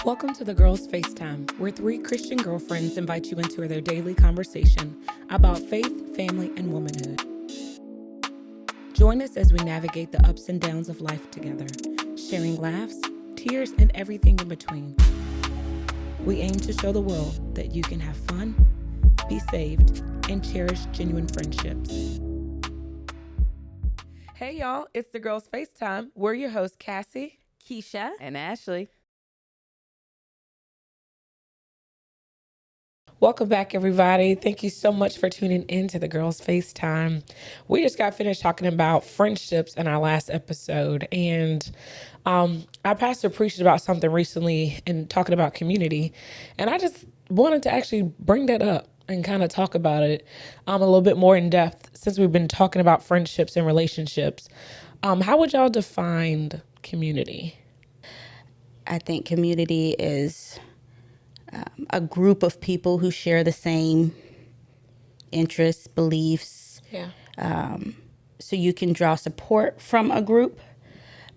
Welcome to the Girls FaceTime, where three Christian girlfriends invite you into their daily conversation about faith, family, and womanhood. Join us as we navigate the ups and downs of life together, sharing laughs, tears, and everything in between. We aim to show the world that you can have fun, be saved, and cherish genuine friendships. Hey y'all, it's the Girls FaceTime. We're your hosts, Cassie, Keisha, and Ashley. Welcome back, everybody. Thank you so much for tuning in to the Girls FaceTime. We just got finished talking about friendships in our last episode, and our pastor preached about something recently and talking about community, and I just wanted to actually bring that up and kind of talk about it a little bit more in depth since we've been talking about friendships and relationships. How would y'all define community? I think community is a group of people who share the same interests, beliefs. Yeah. So you can draw support from a group,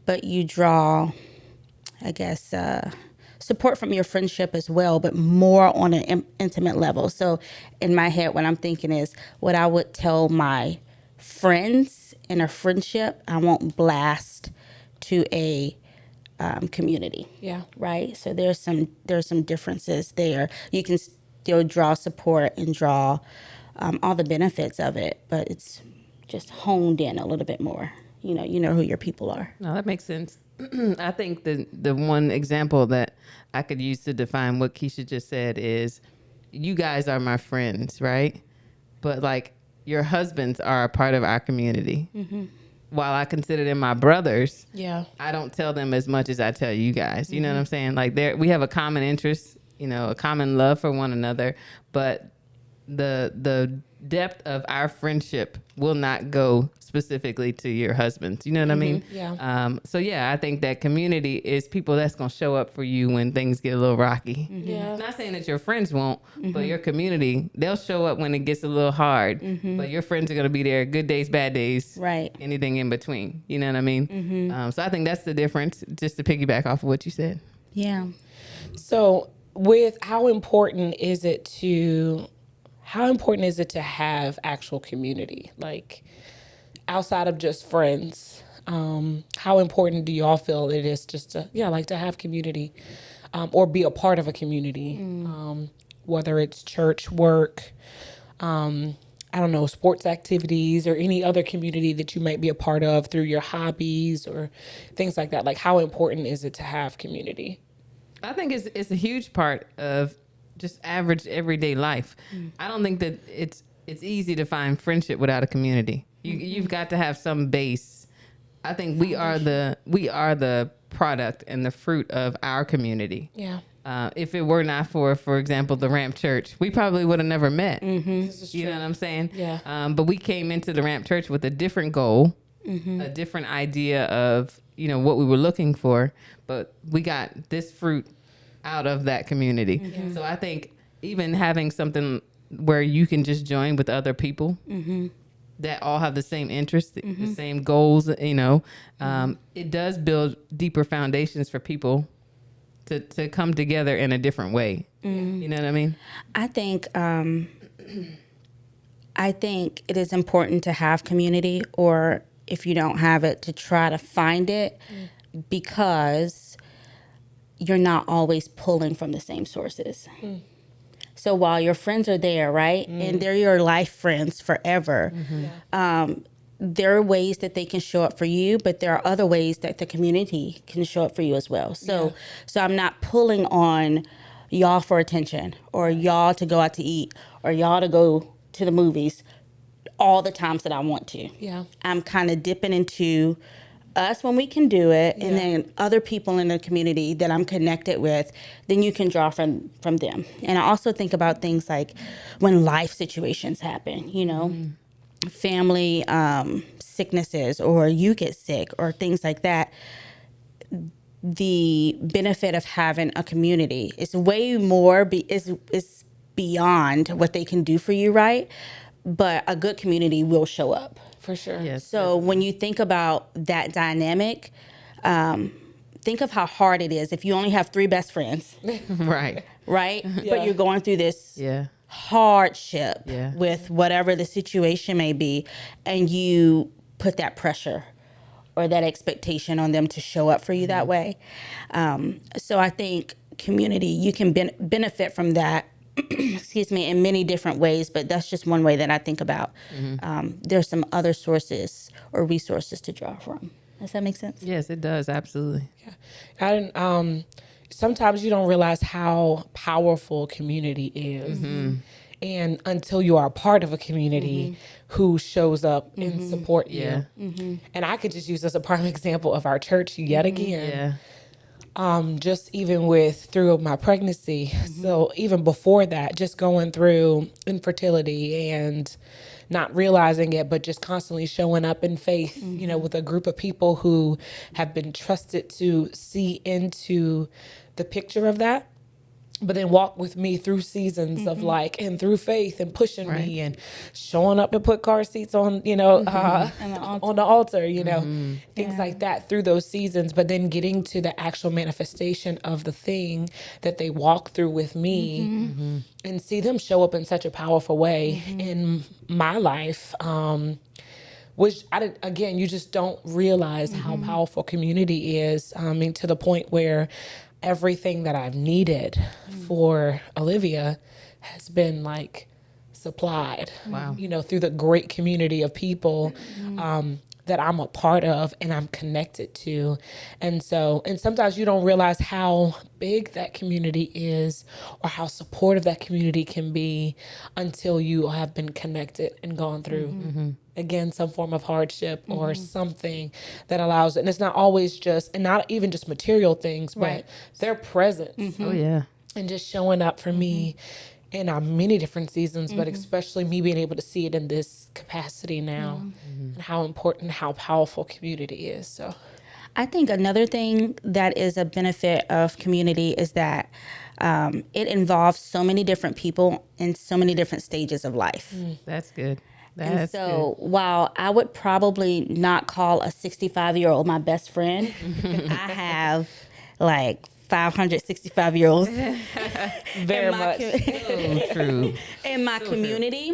but you draw, I guess, support from your friendship as well, but more on an intimate level. So in my head, what I'm thinking is what I would tell my friends in a friendship, I won't blast to a community. Yeah. Right. So there's some differences there. You can still draw support and draw all the benefits of it, but it's just honed in a little bit more. You know who your people are. No, that makes sense. I think the one example that I could use to define what Keisha just said is, you guys are my friends, right? But like, your husbands are a part of our community. Mm-hmm. While I consider them my brothers, Yeah, I don't tell them as much as I tell you guys. You know what I'm saying? Like, we have a common interest, a common love for one another, but the depth of our friendship will not go specifically to your husbands. You know what I mean? Yeah. So yeah, I think that community is people that's going to show up for you when things get a little rocky. Yeah. Not saying that your friends won't, but your community, they'll show up when it gets a little hard. But your friends are going to be there, good days, bad days, Right. anything in between. You know what I mean? So I think that's the difference, just to piggyback off of what you said. Yeah. So with how important is it to have actual community, like outside of just friends? How important do y'all feel it is just to have community, or be a part of a community, whether it's church, work, I don't know, sports activities, or any other community that you might be a part of through your hobbies or things like that? Like, how important is it to have community? I think it's a huge part of just average everyday life. I don't think that it's easy to find friendship without a community. You've got to have some base. I think we are the product and the fruit of our community. Yeah. If it were not for example, the Ramp Church, we probably would have never met. You know what I'm saying? Yeah. But we came into the Ramp Church with a different goal, a different idea of, what we were looking for, but we got this fruit out of that community. So I think even having something where you can just join with other people that all have the same interests, the same goals, it does build deeper foundations for people to come together in a different way. You know what I mean? I think it is important to have community, or if you don't have it, to try to find it, because you're not always pulling from the same sources. So while your friends are there, right, and they're your life friends forever, there are ways that they can show up for you, but there are other ways that the community can show up for you as well. So I'm not pulling on y'all for attention, or y'all to go out to eat, or y'all to go to the movies all the times that I want to. Yeah. I'm kind of dipping into us when we can do it, and then other people in the community that I'm connected with, then you can draw from them. And I also think about things like when life situations happen, family sicknesses, or you get sick, or things like that. The benefit of having a community is way more, is beyond what they can do for you, right? But a good community will show up. For sure. Yes. So when you think about that dynamic, think of how hard it is if you only have 3 best friends, Right. right? Yeah. But you're going through this Yeah. hardship Yeah. with whatever the situation may be, and you put that pressure or that expectation on them to show up for you that way. So I think community, you can benefit from that, excuse me, in many different ways, but that's just one way that I think about. There's some other sources or resources to draw from. Does that make sense? Yes, it does. Absolutely. I didn't. Sometimes you don't realize how powerful community is, and until you are a part of a community who shows up and support Yeah. you. And I could just use as a prime example of our church yet again. Yeah. Just even through my pregnancy. So even before that, just going through infertility and not realizing it, but just constantly showing up in faith, with a group of people who have been trusted to see into the picture of that, but then walk with me through seasons of and through faith and pushing me and showing up to put car seats on, on the altar, things like that through those seasons, but then getting to the actual manifestation of the thing that they walk through with me and see them show up in such a powerful way in my life. Which again, you just don't realize how powerful community is. I mean, to the point where everything that I've needed for Olivia has been supplied. Wow. Through the great community of people that I'm a part of and I'm connected to. And sometimes you don't realize how big that community is or how supportive that community can be until you have been connected and gone through again, some form of hardship or something that allows it. And it's not always and not even just material things, but their presence Oh, yeah. and just showing up for me in many different seasons, but especially me being able to see it in this capacity now and how important, how powerful community is. So I think another thing that is a benefit of community is that it involves so many different people in so many different stages of life. That's good. And That's so while I would probably not call a 65-year-old my best friend, I have 565-year-olds very much. so true. in my community.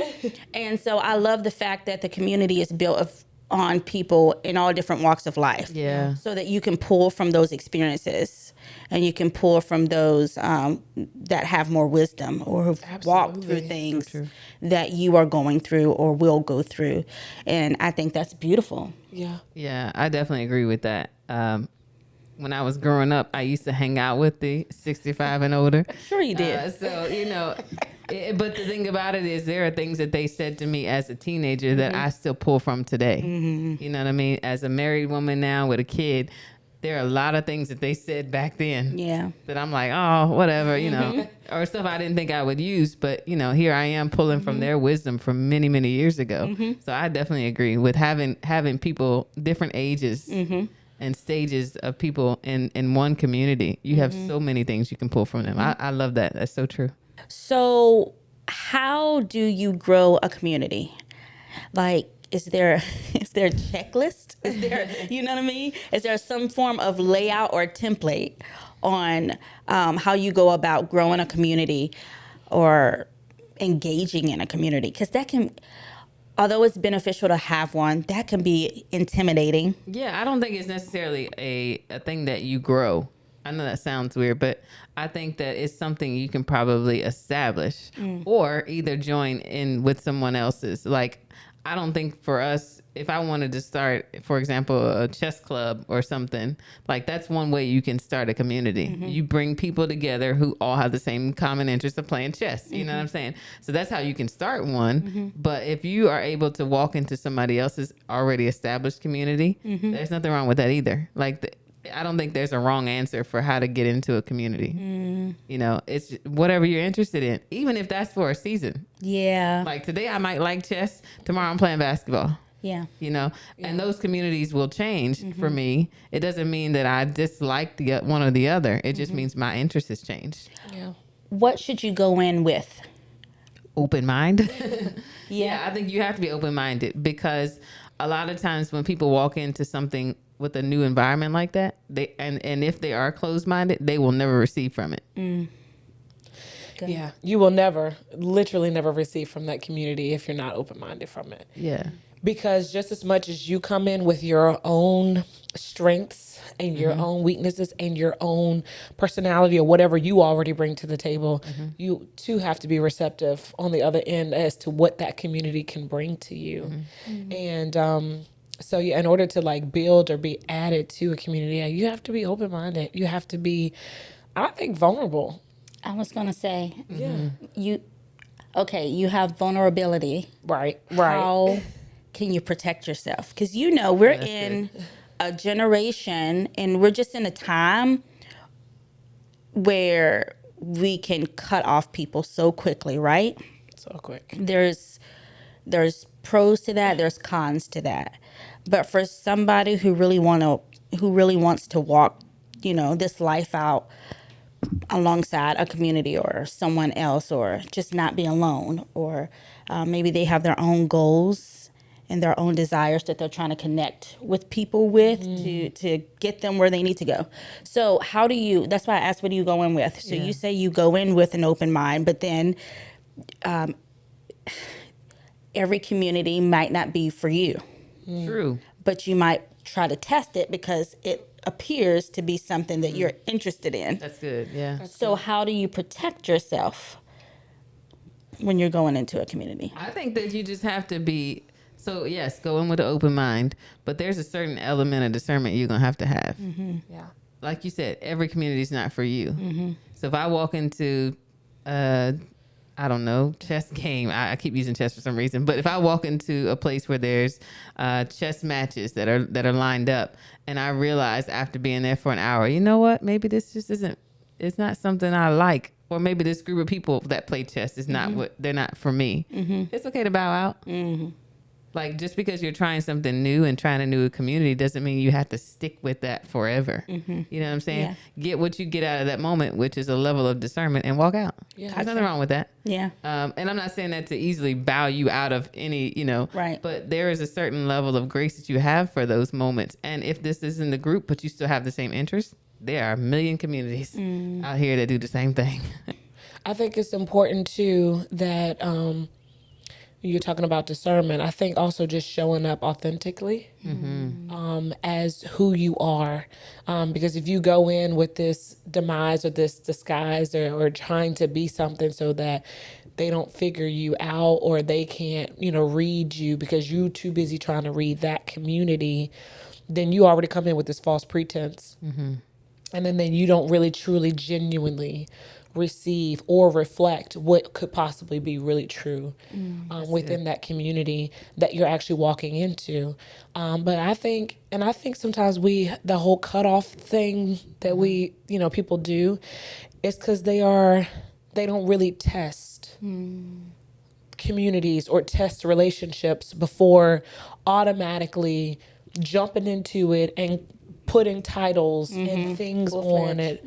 And so I love the fact that the community is built on people in all different walks of life. Yeah. So that you can pull from those experiences and you can pull from those that have more wisdom or who've walked through things that you are going through or will go through. And I think that's beautiful. Yeah. Yeah, I definitely agree with that. When I was growing up, I used to hang out with the 65 and older. Sure you did. But the thing about it is there are things that they said to me as a teenager that I still pull from today. You know what I mean? As a married woman now with a kid, there are a lot of things that they said back then that I'm like, oh, whatever, or stuff I didn't think I would use. But, here I am pulling from their wisdom from many, many years ago. So I definitely agree with having people different ages and stages of people in one community. You have so many things you can pull from them. I love that. That's so true. So how do you grow a community? Is there a checklist? Is there, you know what I mean? Is there some form of layout or template on how you go about growing a community or engaging in a community? Because that can, although it's beneficial to have one, that can be intimidating. Yeah, I don't think it's necessarily a thing that you grow. I know that sounds weird, but I think that it's something you can probably establish or either join in with someone else's. I don't think for us, if I wanted to start, for example, a chess club or something, that's one way you can start a community. You bring people together who all have the same common interest of playing chess. You know what I'm saying? So that's how you can start one. But if you are able to walk into somebody else's already established community, there's nothing wrong with that either. I don't think there's a wrong answer for how to get into a community. It's whatever you're interested in, even if that's for a season. Yeah. Today I might like chess, tomorrow I'm playing basketball. Yeah. And those communities will change for me. It doesn't mean that I dislike the one or the other. It just means my interest has changed. Yeah. What should you go in with? Open mind. Yeah. I think you have to be open-minded because a lot of times when people walk into something with a new environment like that, and if they are closed minded, they will never receive from it. Good. Yeah, you will literally never receive from that community if you're not open-minded from it. Yeah. Because just as much as you come in with your own strengths and your own weaknesses and your own personality or whatever you already bring to the table, you too have to be receptive on the other end as to what that community can bring to you. And so yeah, in order to like build or be added to a community, you have to be open-minded. You have to be, I think, vulnerable. I was going to say, Yeah. you have vulnerability. Right. How can you protect yourself? Because we're in a generation, and we're just in a time where we can cut off people so quickly, right? So quick. There's pros to that, there's cons to that. But for somebody who really wants to walk, this life out alongside a community or someone else, or just not be alone, or maybe they have their own goals and their own desires that they're trying to connect with people with to get them where they need to go. So that's why I asked, what do you go in with? So you say you go in with an open mind, but then every community might not be for you. True. But you might try to test it because it appears to be something that you're interested in. That's good. Yeah. So how do you protect yourself when you're going into a community? I think that you just have to be, so yes, go in with an open mind, but there's a certain element of discernment you're going to have. Yeah. Like you said, every community is not for you. So if I walk into, I don't know, chess game, I keep using chess for some reason, but if I walk into a place where there's chess matches that are lined up, and I realize after being there for an hour, you know what, maybe this just it's not something I like, or maybe this group of people that play chess is not they're not for me. It's okay to bow out. Like, just because you're trying something new and trying a new community doesn't mean you have to stick with that forever. You know what I'm saying? Yeah. Get what you get out of that moment, which is a level of discernment, and walk out. Yeah. There's nothing wrong with that. Yeah. And I'm not saying that to easily bow you out of any, Right. but there is a certain level of grace that you have for those moments. And if this is in the group, but you still have the same interests, there are a million communities out here that do the same thing. I think it's important too that you're talking about discernment. I think also just showing up authentically as who you are. Because if you go in with this demise or this disguise or trying to be something so that they don't figure you out or they can't, read you because you're too busy trying to read that community, then you already come in with this false pretense. And then you don't really, truly, genuinely receive or reflect what could possibly be really true within that community that you're actually walking into. But I think sometimes the whole cutoff thing that we, people do is because they don't really test communities or test relationships before automatically jumping into it and putting titles and things on it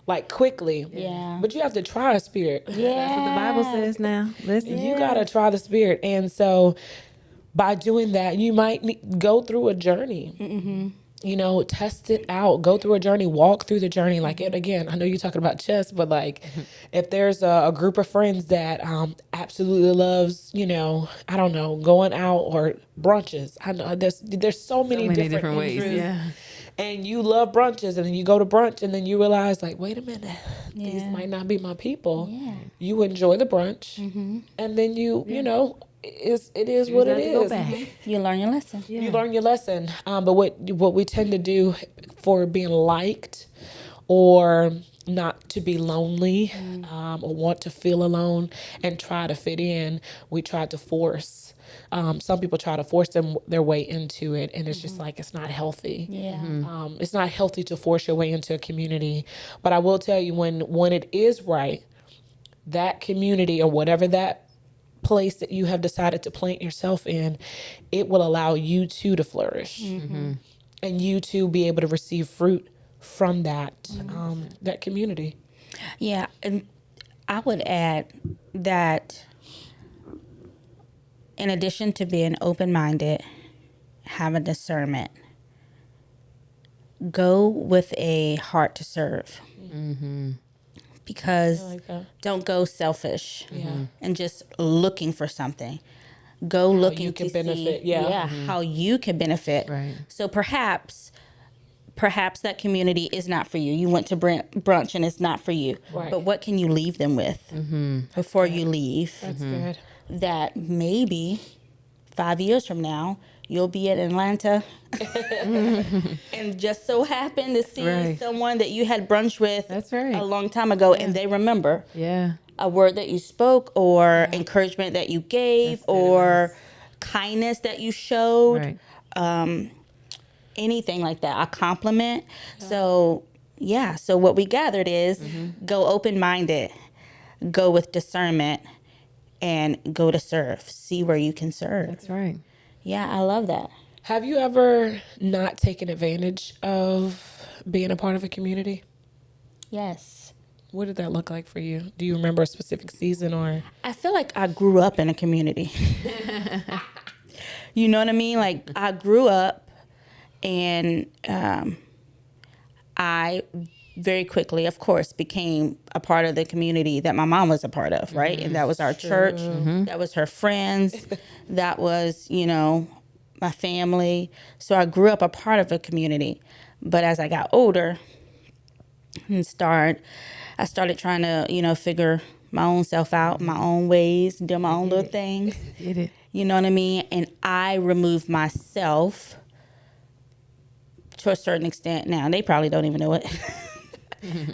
like quickly. Yeah. But you have to try a spirit. Yeah. That's what the Bible says now. Listen. You got to try the spirit. And so by doing that, you might go through a journey. Test it out, go through a journey, walk through the journey. Like, it again, I know you're talking about chess, but like if there's a group of friends that absolutely loves, I don't know, going out or brunches. I know there's so many different ways. interests. Yeah. And you love brunches, and then you go to brunch, and then you realize, like, wait a minute, these might not be my people. Yeah. You enjoy the brunch, and then it is what it Go is. back. You learn your lesson. You learn your lesson. But what we tend to do for being liked or not to be lonely or want to feel alone and try to fit in, we try to force. Some people try to force their way into it, and it's just like, it's not healthy. Yeah. It's not healthy to force your way into a community. But I will tell you, when it is right, that community or whatever that place that you have decided to plant yourself in, it will allow you to flourish and you to be able to receive fruit from that that community. Yeah. And I would add that in addition to being open-minded, having discernment, go with a heart to serve. Because I like that. don't go selfish Yeah. and just looking for something. Go looking you can to benefit, see, yeah. how you can benefit. Right. So perhaps that community is not for you. You went to brunch and it's not for you. Right. But what can you leave them with before you leave? That's good. That maybe 5 years from now you'll be in Atlanta and just so happen to see Right. someone that you had brunch with That's right. a long time ago and they remember Yeah. a word that you spoke or encouragement that you gave That's very or nice. kindness that you showed. Right. Anything like that, a compliment. So what we gathered is go open-minded, go with discernment, and go to serve. See where you can serve. That's right. Yeah, I love that. Have you ever not taken advantage of being a part of a community? Yes. What did that look like for you? Do you remember a specific season or? I feel like I grew up in a community. You know what I mean? Like I grew up and I very quickly, of course, became a part of the community that my mom was a part of, right? And that was our church. That was her friends. That was, my family. So I grew up a part of a community. But as I got older and I started trying to, figure my own self out, my own ways, do my own little things. Get it. You know what I mean? And I removed myself to a certain extent. Now, they probably don't even know it.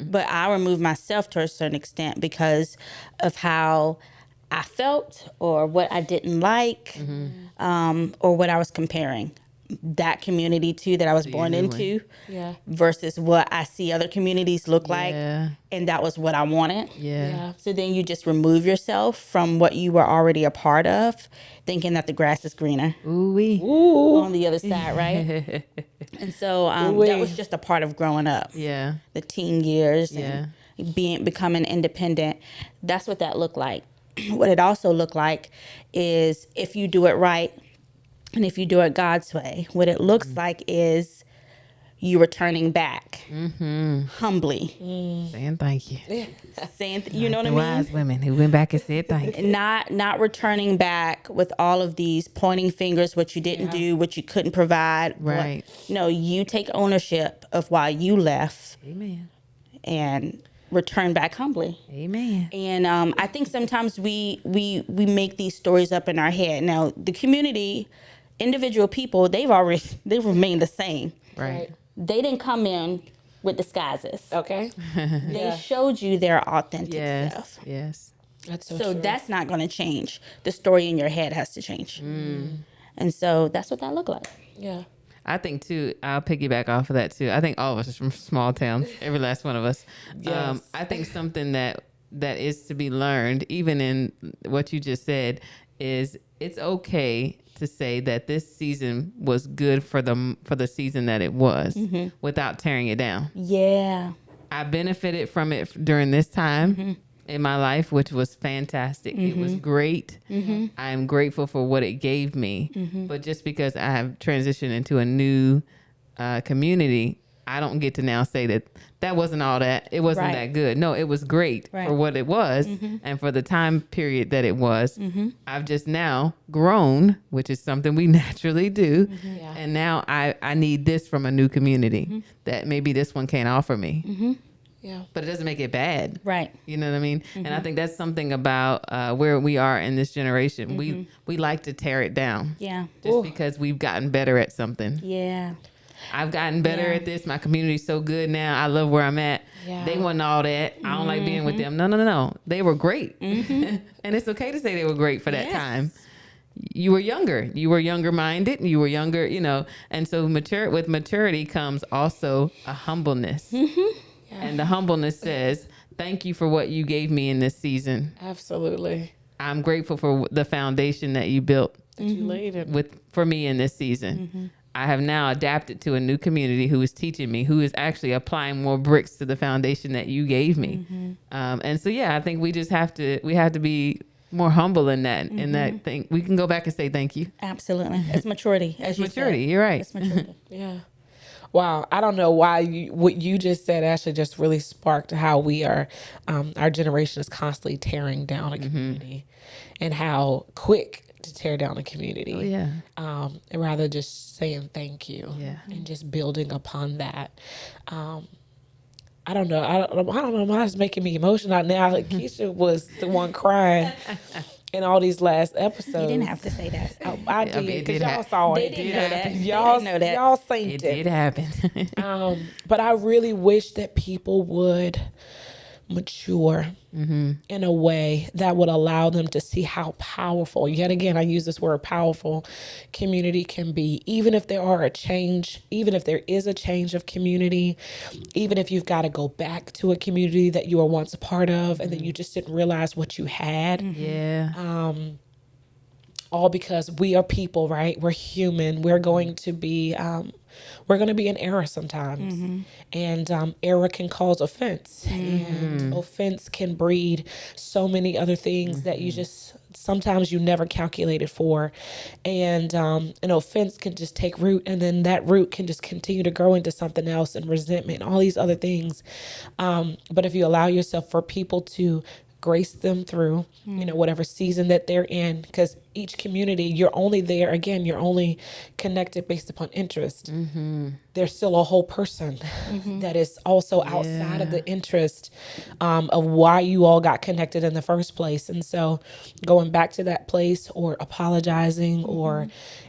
But I removed myself to a certain extent because of how I felt or what I didn't like or what I was comparing that community to that I was born into Yeah. versus what I see other communities look like. Yeah. And that was what I wanted. Yeah. So then you just remove yourself from what you were already a part of, thinking that the grass is greener Ooh-wee. on the other side, right? And so that was just a part of growing up. Yeah. The teen years Yeah. and becoming independent. That's what that looked like. What it also looked like is if you do it right and if you do it God's way, what it looks like is you returning back humbly, Saying thank you. saying, you know what I The mean? wise women who went back and said thank you. Not returning back with all of these pointing fingers, what you didn't do, what you couldn't provide. Right. No, you take ownership of why you left Amen. and return back humbly. Amen. And I think sometimes we make these stories up in our head. Now, the community, individual people, they've remained the same. Right. They didn't come in with disguises. Okay. They showed you their authentic Yes. self. Yes. That's so So true. that's not going to change. The story in your head has to change. And so that's what that looked like. Yeah. I think too, I'll piggyback off of that too. I think all of us are from small towns, every last one of us. Yes. I think something that is to be learned, even in what you just said, is it's okay to say that this season was good for the season that it was without tearing it down. Yeah. I benefited from it during this time in my life, which was fantastic. It was great. I'm grateful for what it gave me. But just because I have transitioned into a new community, I don't get to now say that wasn't all that. It wasn't Right. that good. No, it was great Right. for what it was and for the time period that it was. I've just now grown, which is something we naturally do. Yeah. And now I need this from a new community that maybe this one can't offer me. Yeah. But it doesn't make it bad. Right. You know what I mean? And I think that's something about where we are in this generation. We like to tear it down Yeah. just because we've gotten better at something. Yeah. I've gotten better Yeah. at this. My community's so good now. I love where I'm at. Yeah. They wasn't all that. I don't like being with them. No. They were great. And it's okay to say they were great for that Yes. time. You were younger. You were younger minded. You were younger, and so with maturity comes also a humbleness. And the humbleness says, thank you for what you gave me in this season. Absolutely. I'm grateful for the foundation that you built That you laid it. for me in this season. I have now adapted to a new community who is teaching me, who is actually applying more bricks to the foundation that you gave me. And so, I think we have to be more humble in that, in that thing. We can go back and say thank you. Absolutely. It's maturity. As It's you maturity. said. You're right. It's maturity. Yeah. Wow, I don't know why what you just said actually just really sparked how we are, our generation is constantly tearing down a community, and how quick to tear down a community. Oh, yeah. And rather just saying thank you, Yeah. and just building upon that. I don't know. I don't know why it's making me emotional now. Like Keisha was the one crying in all these last episodes. You didn't have to say that. I I mean, did it because did y'all hap- saw They it. didn't know that. They Y'all didn't know that. y'all It synced did it. happen. But I really wish that people would mature in a way that would allow them to see how powerful, yet again, I use this word powerful, community can be. Even if even if there is a change of community, even if you've got to go back to a community that you were once a part of and then you just didn't realize what you had. Yeah. All because we are people, right? We're human. We're going to be in error sometimes, and error can cause offense, and offense can breed so many other things that you just sometimes you never calculated for, and an offense can just take root, and then that root can just continue to grow into something else, and resentment, and all these other things. But if you allow yourself for people to grace them through, whatever season that they're in, because each community, you're only there, again, you're only connected based upon interest. There's still a whole person that is also outside of the interest of why you all got connected in the first place. And so going back to that place or apologizing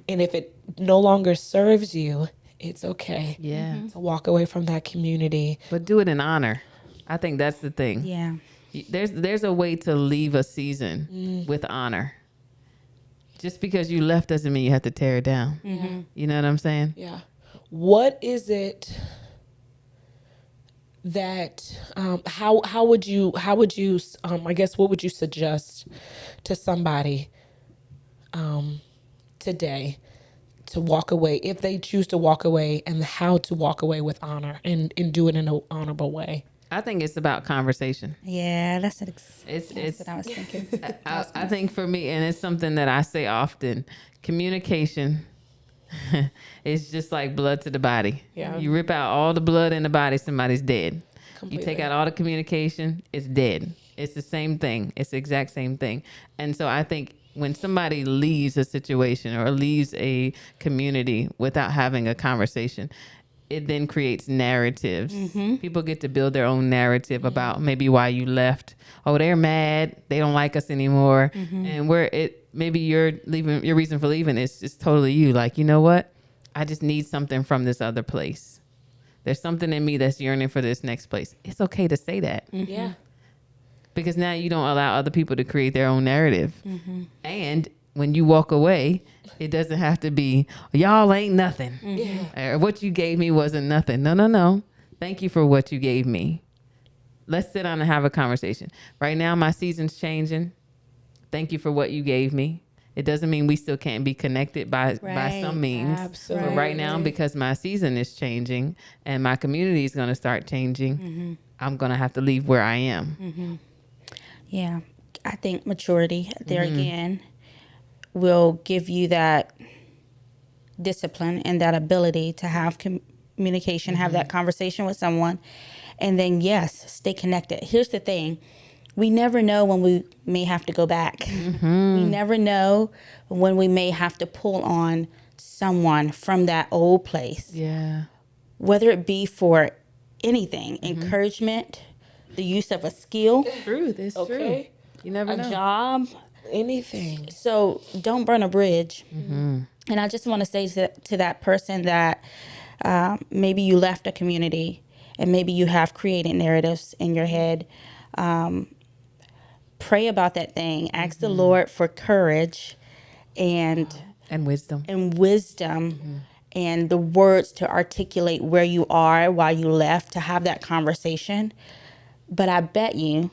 and if it no longer serves you, it's okay Yeah. to walk away from that community. But do it in honor. I think that's the thing. Yeah. There's a way to leave a season with honor. Just because you left doesn't mean you have to tear it down. You know what I'm saying? Yeah. What is it that how would you I guess what would you suggest to somebody today to walk away if they choose to walk away, and how to walk away with honor and do it in an honorable way? I think it's about conversation. Yeah, that's It's what I was thinking. I think for me, and it's something that I say often, communication is just like blood to the body. Yeah. You rip out all the blood in the body, somebody's dead. Completely. You take out all the communication, it's dead. It's the same thing. It's the exact same thing. And so I think when somebody leaves a situation or leaves a community without having a conversation, it then creates narratives. People get to build their own narrative about maybe why you left. Oh, they're mad. They don't like us anymore. And maybe your reason for leaving is just totally you. Like, you know what? I just need something from this other place. There's something in me that's yearning for this next place. It's okay to say that. Yeah. Because now you don't allow other people to create their own narrative. And when you walk away, it doesn't have to be, y'all ain't nothing. Or what you gave me wasn't nothing. No. Thank you for what you gave me. Let's sit down and have a conversation. Right now, my season's changing. Thank you for what you gave me. It doesn't mean we still can't be connected by some means. Absolutely. But right now, because my season is changing and my community is going to start changing, I'm going to have to leave where I am. Yeah, I think maturity there again will give you that discipline and that ability to have communication, have that conversation with someone, and then yes, stay connected. Here's the thing. We never know when we may have to go back. We never know when we may have to pull on someone from that old place, Yeah. whether it be for anything, encouragement, the use of a skill, Truth. It's Okay. true. You never a know. job. Anything. So don't burn a bridge. And I just want to say to that person that maybe you left a community and maybe you have created narratives in your head. Pray about that thing. Ask the Lord for courage and wisdom. And the words to articulate where you are, why you left, to have that conversation. But I bet you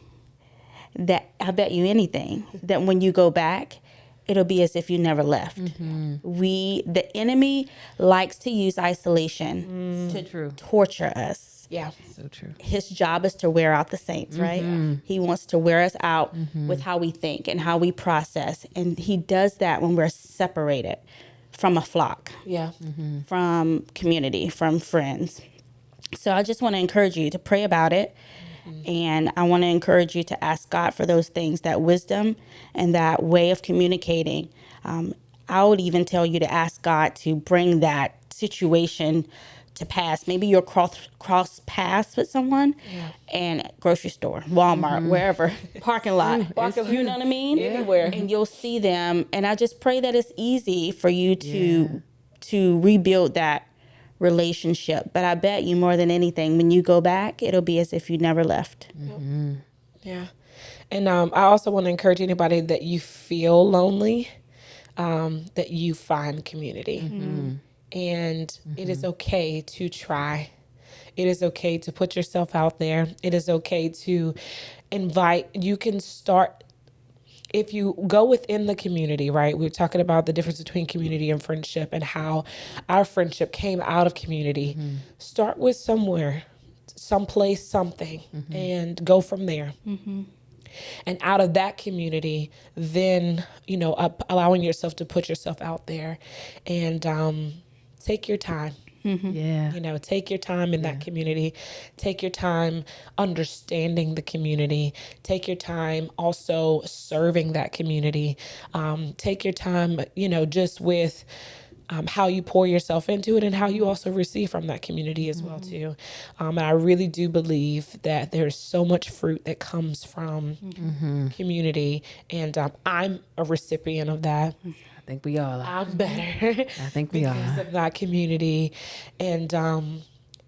anything that when you go back, it'll be as if you never left. The enemy likes to use isolation to torture us. Yeah. So true. His job is to wear out the saints, right? He wants to wear us out with how we think and how we process. And he does that when we're separated from a flock, Yeah. from community, from friends. So I just want to encourage you to pray about it. And I want to encourage you to ask God for those things, that wisdom and that way of communicating. I would even tell you to ask God to bring that situation to pass. Maybe you'll cross paths with someone and grocery store, Walmart, wherever, parking lot. You know what I mean? Anywhere. And you'll see them. And I just pray that it's easy for you to rebuild that relationship. But I bet you more than anything, when you go back, it'll be as if you never left. Yeah. And I also want to encourage anybody that you feel lonely, that you find community. And it is okay to try. It is okay to put yourself out there. It is okay to invite. You can start, if you go within the community, right? We're talking about the difference between community and friendship and how our friendship came out of community. Start with somewhere, someplace, something, and go from there. And out of that community, then, allowing yourself to put yourself out there and take your time. Yeah. Take your time in that community. Take your time understanding the community. Take your time also serving that community. Take your time, just with how you pour yourself into it and how you also receive from that community as well too. And I really do believe that there's so much fruit that comes from community, and I'm a recipient of that. I think we all are. I'm better. I think we because are. of that community, and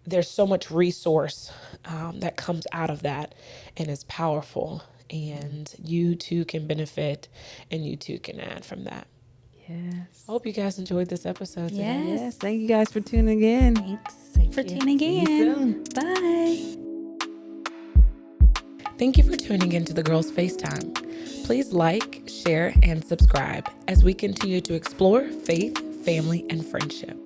there's so much resource that comes out of that, and it's powerful. And you too can benefit, and you too can add from that. Yes. I hope you guys enjoyed this episode today. Yes. Thank you guys for tuning in. Thanks for tuning in. soon. Bye. Thank you for tuning into the Girls FaceTime. Please like, share, and subscribe as we continue to explore faith, family, and friendship.